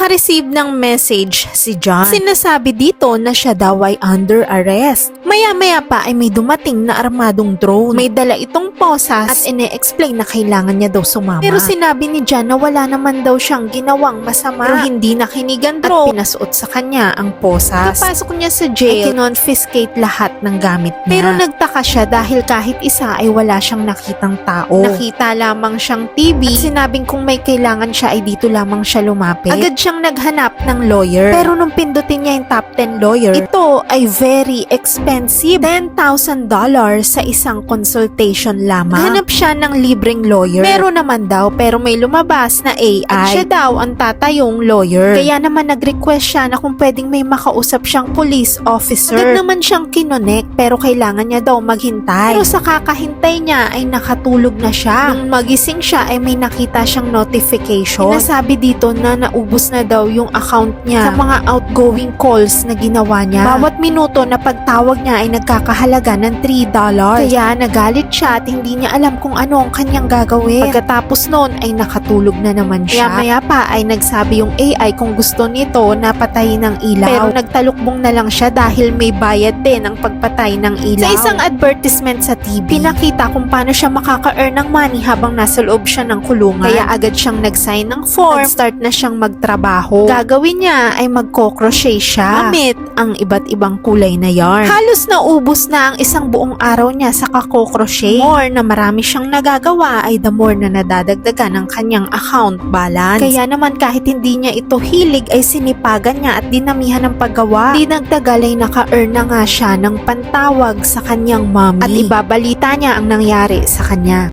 nakareceive ng message si John. Sinasabi dito na siya daw ay under arrest. Maya-maya pa ay may dumating na armadong drone. May dala itong posas at ine-explain na kailangan niya daw sumama. Pero sinabi ni John na wala naman daw siyang ginawang masama. Pero hindi nakinig ang drone at pinasuot sa kanya ang posas. Kapasok niya sa jail, ay kinonfiscate lahat ng gamit niya. Pero nagtaka siya dahil kahit isa ay wala siyang nakitang tao. Nakita lamang siyang TV at sinabing kung may kailangan siya ay dito lamang siya lumapit. Agad siyang naghanap ng lawyer. Pero nung pindutin niya yung top 10 lawyer, ito ay very expensive. $10,000 sa isang consultation lamang. Hanap siya ng libreng lawyer. Meron naman daw pero may lumabas na AI. At siya daw ang tatayong lawyer. Kaya naman nag-request siya na kung pwedeng may makausap siyang police officer. Agad naman siyang kinonek pero kailangan niya daw maghintay. Pero sa kakahintay niya ay nakatulog na siya. Nung magising siya ay may nakita siyang notification. Sinasabi dito na naubos na daw yung account niya sa mga outgoing calls na ginawa niya. Bawat minuto na pagtawag niya ay nagkakahalaga ng $3. Kaya nagalit siya at hindi niya alam kung ano ang kanyang gagawin. Pagkatapos noon ay nakatulog na naman siya. Maya pa ay nagsabi yung AI kung gusto nito na patayin ng ilaw. Pero nagtalukbong na lang siya dahil may bayad din ang pagpatay ng ilaw. Sa isang advertisement sa TV, pinakita kung paano siya makaka-earn ng money habang nasa loob siya ng kulungan. Kaya agad siyang nag-sign ng form, start na siyang magtrabaho. Gagawin niya ay magko-crochet siya gamit ang iba't ibang kulay na yarn. Halos naubos na ang isang buong araw niya sa kako-crochet. More na marami siyang nagagawa ay the more na nadadagdagan ang kanyang account balance. Kaya naman kahit hindi niya ito hilig ay sinipagan niya at dinamihan ng paggawa. Di nagtagal ay naka-earn na nga siya ng pantawag sa kanyang mommy. At ibabalita niya ang nangyari sa kanya.